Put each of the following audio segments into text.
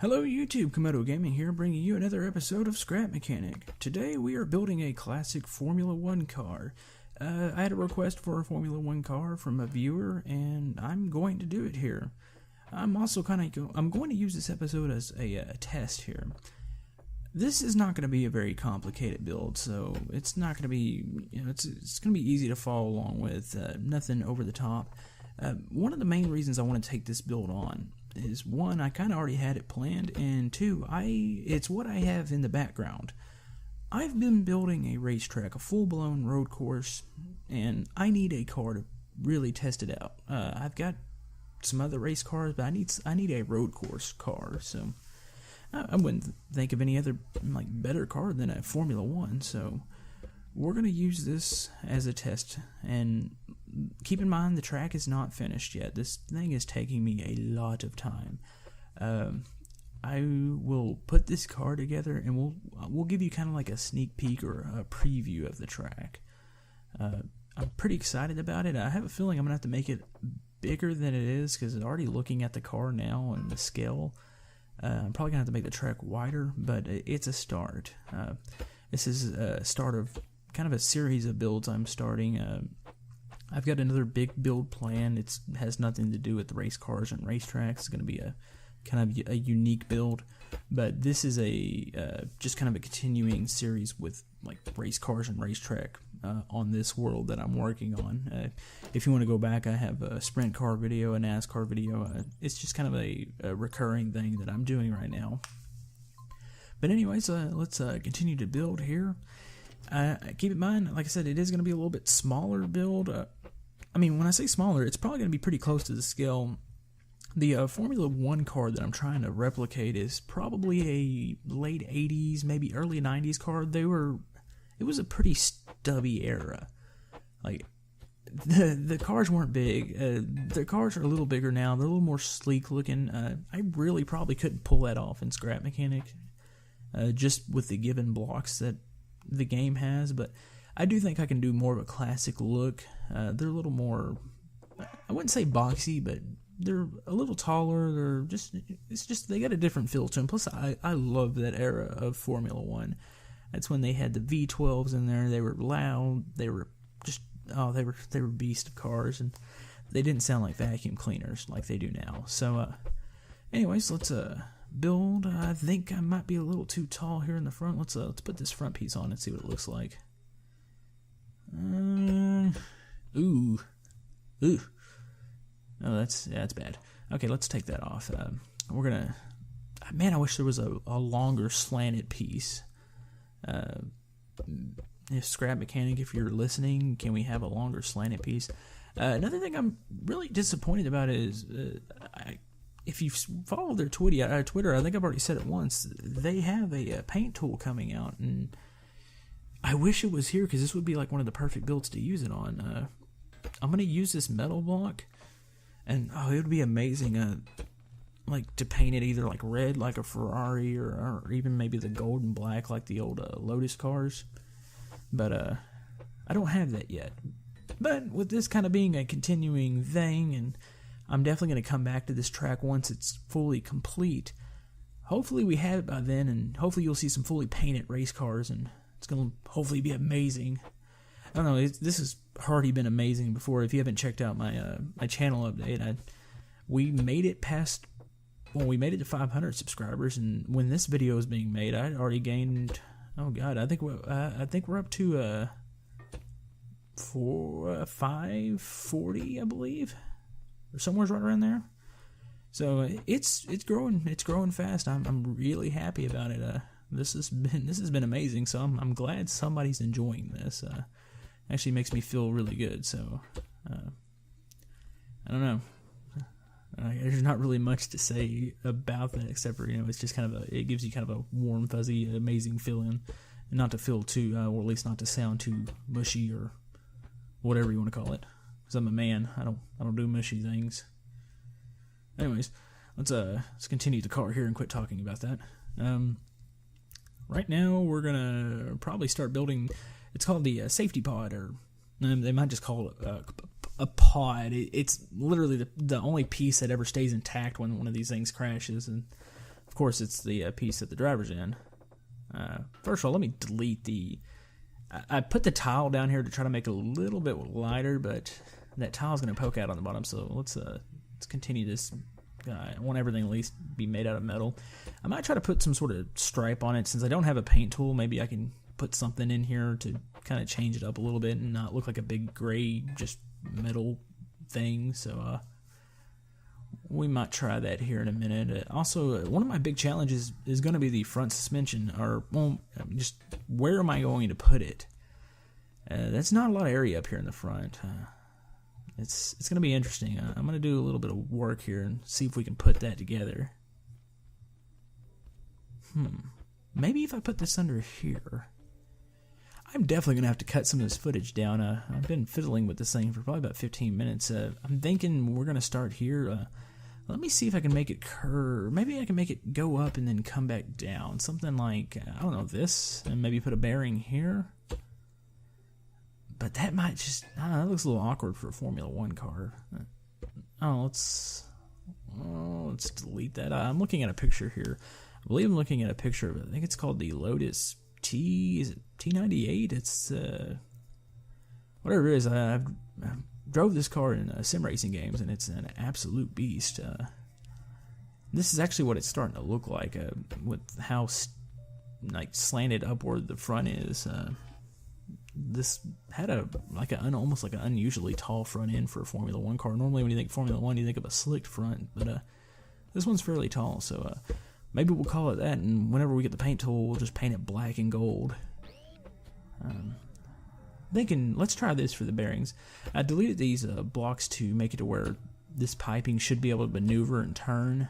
Hello YouTube, Komodo Gaming here, bringing you another episode of Scrap Mechanic. Today we are building a classic Formula 1 car. I had a request for a Formula 1 car from a viewer, and I'm going to do it here. I'm also I'm going to use this episode as a test here. This is not going to be a very complicated build, so it's not going to be, it's going to be easy to follow along with, nothing over the top. One of the main reasons I want to take this build on is, one, I kind of already had it planned, and two, it's what I have in the background. I've been building a racetrack, a full-blown road course, and I need a car to really test it out. I've got some other race cars, but I need a road course car, so I wouldn't think of any other better car than a Formula 1, so we're going to use this as a test, and keep in mind the track is not finished yet. This thing is taking me a lot of time. I will put this car together, and we'll give you kind of like a sneak peek or a preview of the track. I'm pretty excited about it. I have a feeling I'm going to have to make it bigger than it is, because already looking at the car now and the scale, I'm probably going to have to make the track wider, but it's a start. This is a start of kind of a series of builds I'm starting. I've got another big build plan. It has nothing to do with the race cars and racetracks. It's going to be a kind of a unique build, but this is just kind of a continuing series with race cars and racetrack on this world that I'm working on. If you want to go back, I have a sprint car video, a NASCAR video. It's just kind of a recurring thing that I'm doing right now. But anyways, let's continue to build here. Keep in mind, like I said, it is going to be a little bit smaller build. I mean, when I say smaller, it's probably going to be pretty close to the scale. The Formula 1 car that I'm trying to replicate is probably a late 80s, maybe early 90s car. It was a pretty stubby era. The cars weren't big. The cars are a little bigger now. They're a little more sleek looking. I really probably couldn't pull that off in Scrap Mechanic, just with the given blocks that the game has, but I do think I can do more of a classic look. They're a little more, I wouldn't say boxy, but they're a little taller. They got a different feel to them. Plus, I love that era of Formula 1. That's when they had the V12s in there. They were loud. They were beast of cars, and they didn't sound like vacuum cleaners like they do now. So, anyways, let's build. I think I might be a little too tall here in the front. Let's put this front piece on and see what it looks like. Ooh. Oh, that's bad. Okay, let's take that off. We're gonna. Man, I wish there was a longer slanted piece. If Scrap Mechanic, if you're listening, can we have a longer slanted piece? Another thing I'm really disappointed about is if you follow their Twitter, I think I've already said it once, they have a paint tool coming out, and I wish it was here, because this would be one of the perfect builds to use it on. I'm going to use this metal block, and it would be amazing to paint it either red like a Ferrari, or even maybe the gold and black like the old Lotus cars, but I don't have that yet. But with this kind of being a continuing thing, and I'm definitely going to come back to this track once it's fully complete. Hopefully we have it by then, and hopefully you'll see some fully painted race cars, and it's going to hopefully be amazing. I don't know, this has already been amazing before. If you haven't checked out my channel update, we made it to 500 subscribers, and when this video is being made, I'd already gained, I think we're up to 540, I believe, or somewhere right around there. So it's growing fast. I'm really happy about it. This has been amazing. So I'm glad somebody's enjoying this. Actually makes me feel really good. So I don't know. There's not really much to say about that, except for it's just it gives you kind of a warm, fuzzy, amazing feeling, and not to feel too, or at least not to sound too mushy or whatever you want to call it. Because I'm a man, I don't do mushy things. Anyways, let's continue the car here and quit talking about that. Right now we're gonna probably start building. It's called the safety pod, or they might just call it a pod. It's literally the only piece that ever stays intact when one of these things crashes, and of course, it's the piece that the driver's in. First of all, let me delete the... I put the tile down here to try to make it a little bit lighter, but that tile's going to poke out on the bottom, so let's continue this. I want everything at least be made out of metal. I might try to put some sort of stripe on it. Since I don't have a paint tool, maybe I can put something in here to kind of change it up a little bit and not look like a big gray, just metal thing. So we might try that here in a minute. Also, one of my big challenges is going to be the front suspension, or well, just where am I going to put it? That's not a lot of area up here in the front. It's going to be interesting. I'm going to do a little bit of work here and see if we can put that together. Maybe if I put this under here. I'm definitely going to have to cut some of this footage down. I've been fiddling with this thing for probably about 15 minutes. I'm thinking we're going to start here. Let me see if I can make it curve. Maybe I can make it go up and then come back down. Something like, I don't know, this. And maybe put a bearing here. But that might just, I don't know, that looks a little awkward for a Formula 1 car. Let's delete that. I'm looking at a picture here. I believe I'm looking at a picture of it. I think it's called the Lotus is it T98? It's, whatever it is. I drove this car in sim racing games, and it's an absolute beast. This is actually what it's starting to look like, with how slanted upward the front is. This had almost like an unusually tall front end for a Formula 1 car. Normally when you think Formula 1, you think of a slicked front, but this one's fairly tall, so maybe we'll call it that, and whenever we get the paint tool, we'll just paint it black and gold. Thinking, let's try this for the bearings. I deleted these blocks to make it to where this piping should be able to maneuver and turn.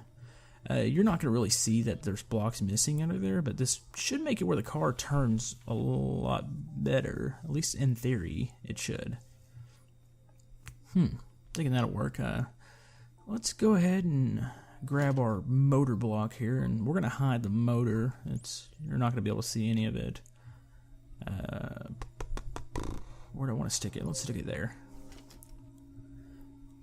You're not going to really see that there's blocks missing under there, but this should make it where the car turns a lot better. At least in theory, it should. Thinking that'll work. Let's go ahead and grab our motor block here, and we're going to hide the motor. You're not going to be able to see any of it. Where do I want to stick it? Let's stick it there.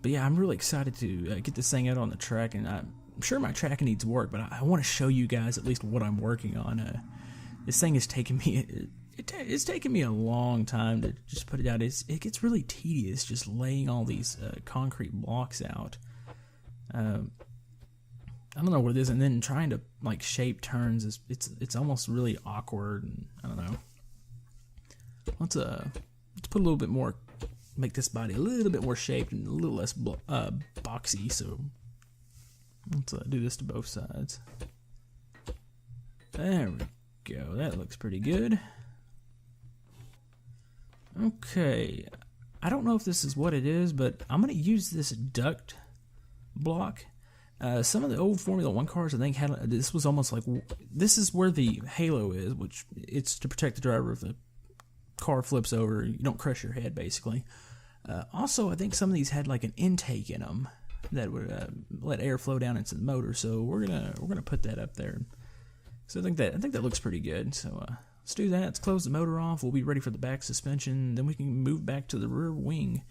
But yeah, I'm really excited to get this thing out on the track, and I'm sure my tracking needs work, but I want to show you guys at least what I'm working on. This thing has taken me it's taken me a long time to just put it out. It gets really tedious just laying all these concrete blocks out. I don't know what it is, and then trying to like shape turns it's almost really awkward. And I don't know. Let's put a little bit more, make this body a little bit more shaped and a little less boxy. So let's do this to both sides. There we go. That looks pretty good. Okay. I don't know if this is what it is, but I'm going to use this duct block. Some of the old Formula 1 cars, I think, this was almost like, this is where the halo is, which it's to protect the driver if the car flips over. You don't crush your head, basically. Also, I think some of these had like an intake in them that would let air flow down into the motor. So we're gonna put that up there. So I think that looks pretty good. So let's do that. Let's close the motor off. We'll be ready for the back suspension. Then we can move back to the rear wing.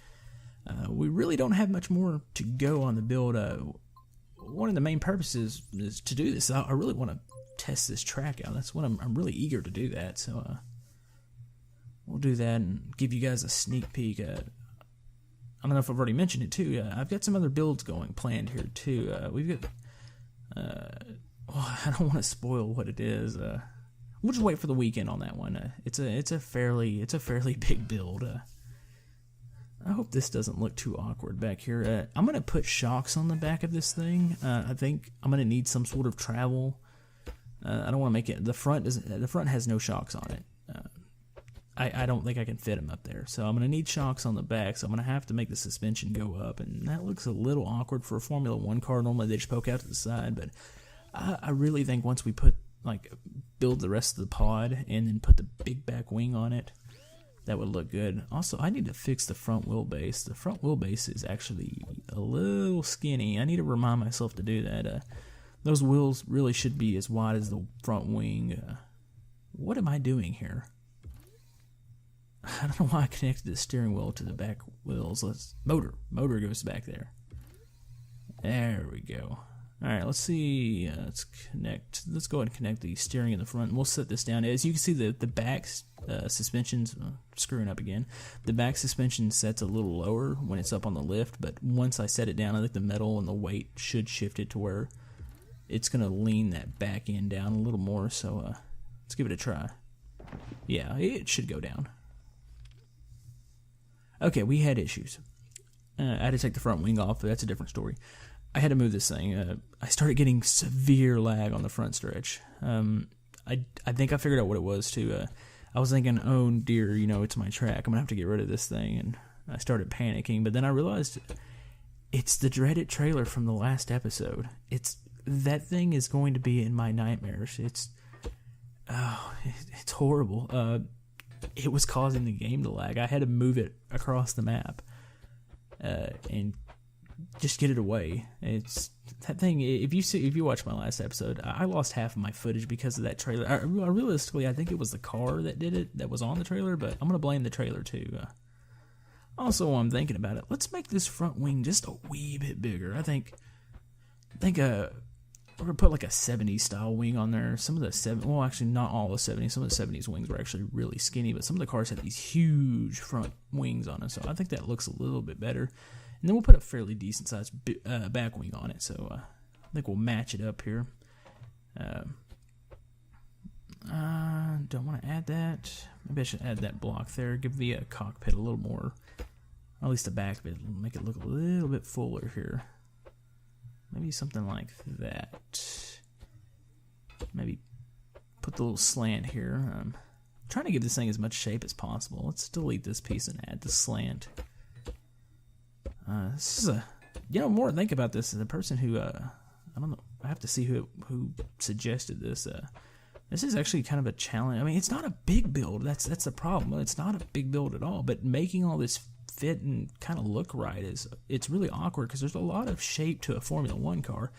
We really don't have much more to go on the build. One of the main purposes is to do this. I really want to test this track out. That's what I'm really eager to do that. So we'll do that and give you guys a sneak peek. I don't know if I've already mentioned it too. I've got some other builds planned here too. We've got. I don't want to spoil what it is. We'll just wait for the weekend on that one. It's a fairly big build. I hope this doesn't look too awkward back here. I'm gonna put shocks on the back of this thing. I think I'm gonna need some sort of travel. I don't want to make it. The front has no shocks on it. I don't think I can fit them up there, so I'm going to need shocks on the back, so I'm going to have to make the suspension go up, and that looks a little awkward for a Formula 1 car. Normally they just poke out to the side, but I really think once we build the rest of the pod and then put the big back wing on it, that would look good. Also, I need to fix the front wheelbase. The front wheelbase is actually a little skinny. I need to remind myself to do that. Those wheels really should be as wide as the front wing. What am I doing here? I don't know why I connected the steering wheel to the back wheels. Motor goes back there. There we go. Alright, let's see. Let's connect. Let's go ahead and connect the steering in the front. And we'll set this down. As you can see, the back suspension's screwing up again. The back suspension sets a little lower when it's up on the lift, but once I set it down, I think the metal and the weight should shift it to where it's going to lean that back end down a little more. So let's give it a try. Yeah, it should go down. Okay, we had issues. I had to take the front wing off, but that's a different story. I had to move this thing. I started getting severe lag on the front stretch. I think I figured out what it was too. I was thinking, oh dear, it's my track. I'm gonna have to get rid of this thing, and I started panicking. But then I realized it's the dreaded trailer from the last episode. That thing is going to be in my nightmares. It's horrible. It was causing the game to lag. I had to move it across the map and just get it away. It's that thing. If you watch my last episode, I lost half of my footage because of that trailer. Realistically, I think it was the car that did it, that was on the trailer, but I'm gonna blame the trailer too. Also, while I'm thinking about it, let's make this front wing just a wee bit bigger. I think we're gonna put like a 70s style wing on there. Some of the well, actually not all the 70s. Some of the 70s wings were actually really skinny, but some of the cars had these huge front wings on them. So I think that looks a little bit better. And then we'll put a fairly decent sized back wing on it. So I think we'll match it up here. Don't want to add that. Maybe I should add that block there. Give the cockpit a little more, or at least the back bit. Make it look a little bit fuller here. Maybe something like that. Maybe put the little slant here. I'm trying to give this thing as much shape as possible. Let's delete this piece and add the slant. This is more to think about this, the person who, I don't know, I have to see who suggested this. This is actually kind of a challenge. I mean, it's not a big build. That's the problem. It's not a big build at all, but making all this fit and kind of look right it's really awkward because there's a lot of shape to a Formula One car.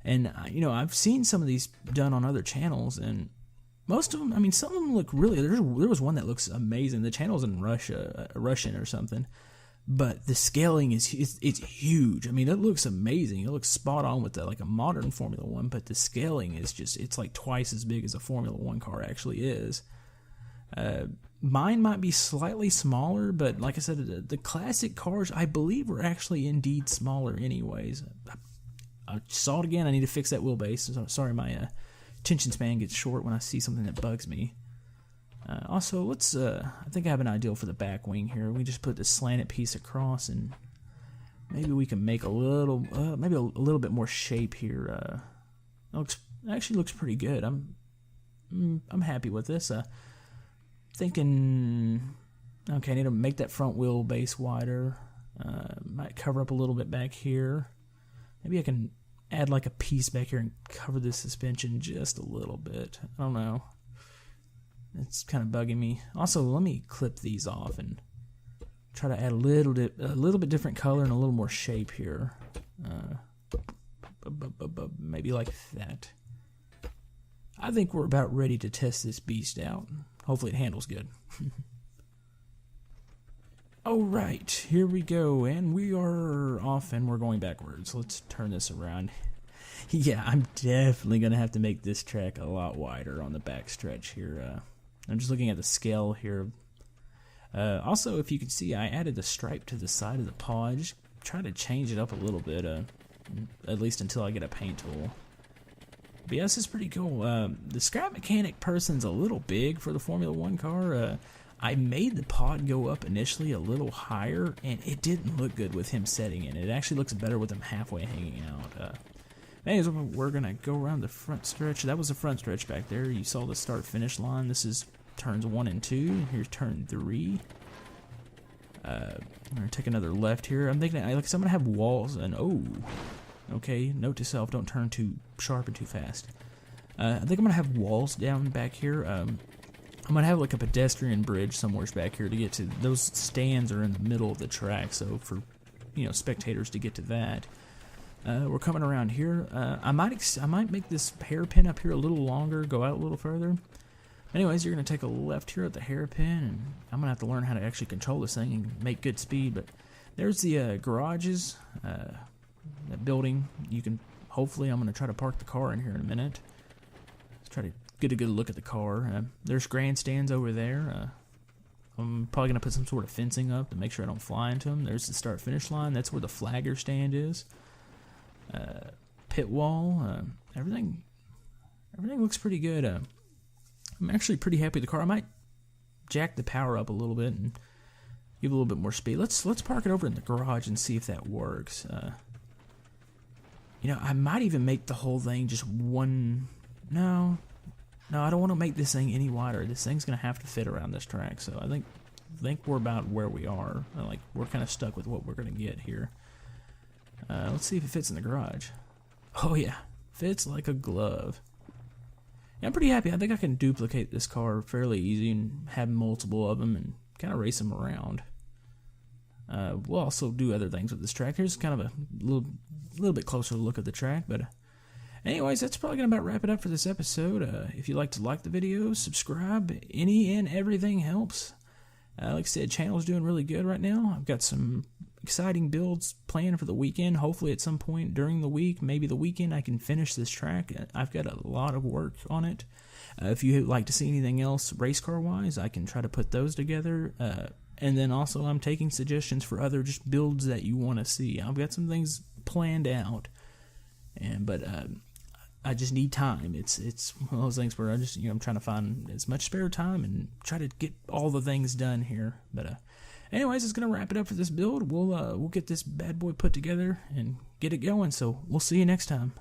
And, I've seen some of these done on other channels, and most of them, I mean, some of them look really, there was one that looks amazing. The channel's in Russia, Russian or something. But the scaling it's huge. I mean, it looks amazing. It looks spot on with like a modern Formula One, but the scaling is it's like twice as big as a Formula One car actually is. Mine might be slightly smaller, but like I said, the classic cars, I believe, were actually indeed smaller anyways. I saw it again. I need to fix that wheelbase. Sorry, my attention span gets short when I see something that bugs me. Also, let's, I think I have an idea for the back wing here. We just put this slanted piece across, and maybe we can make a little, maybe a little bit more shape here. Actually looks pretty good. I'm happy with this. Thinking, okay, I need to make that front wheel base wider. Might cover up a little bit back here. Maybe I can add like a piece back here and cover the suspension just a little bit. I don't know. It's kind of bugging me. Also, let me clip these off and try to add a little bit different color and a little more shape here. Maybe like that. I think we're about ready to test this beast out. Hopefully it handles good. Alright, here we go, and we are off and we're going backwards. Let's turn this around. Yeah, I'm definitely going to have to make this track a lot wider on the back stretch here. I'm just looking at the scale here. Also, if you can see, I added the stripe to the side of the pod. Just try to change it up a little bit, at least until I get a paint tool. But yeah, this is pretty cool. The Scrap Mechanic person's a little big for the Formula One car. I made the pod go up initially a little higher, and it didn't look good with him setting in. It actually looks better with him halfway hanging out. Anyways, we're going to go around the front stretch. That was the front stretch back there. You saw the start-finish line. This is turns 1 and 2. Here's turn 3. I'm going to take another left here. I'm thinking, like, I'm going to have walls, and okay, note to self, don't turn too sharp and too fast. I think I'm going to have walls down back here. I'm going to have like a pedestrian bridge somewhere back here to get to. Those stands are in the middle of the track, so for, spectators to get to that. We're coming around here. I might make this hairpin up here a little longer, go out a little further. Anyways, you're going to take a left here at the hairpin, and I'm going to have to learn how to actually control this thing and make good speed. But there's the garages, that building. You can hopefully I'm going to try to park the car in here in a minute. Let's try to get a good look at the car. There's grandstands over there. I'm probably going to put some sort of fencing up to make sure I don't fly into them. There's the start-finish line. That's where the flagger stand is. Pit wall. Everything looks pretty good. I'm actually pretty happy with the car. I might jack the power up a little bit and give a little bit more speed. Let's park it over in the garage and see if that works. I might even make the whole thing just one. No, I don't want to make this thing any wider. This thing's gonna have to fit around this track. So I think we're about where we are. We're kind of stuck with what we're gonna get here. Let's see if it fits in the garage. Oh yeah, fits like a glove. Yeah, I'm pretty happy. I think I can duplicate this car fairly easy and have multiple of them and kind of race them around. We'll also do other things with this track. Here's kind of a little bit closer look at the track. But anyways, that's probably going to about wrap it up for this episode. If you'd like to like the video, subscribe. Any and everything helps. Like I said, channel's doing really good right now. I've got some exciting builds planned for the weekend. Hopefully at some point during the week, maybe the weekend, I can finish this track. I've got a lot of work on it. If you'd like to see anything else race car wise, I can try to put those together. And then also I'm taking suggestions for other just builds that you want to see. I've got some things planned out, but I just need time. It's one of those things where I'm trying to find as much spare time and try to get all the things done here. But anyways, it's gonna wrap it up for this build. We'll get this bad boy put together and get it going. So we'll see you next time.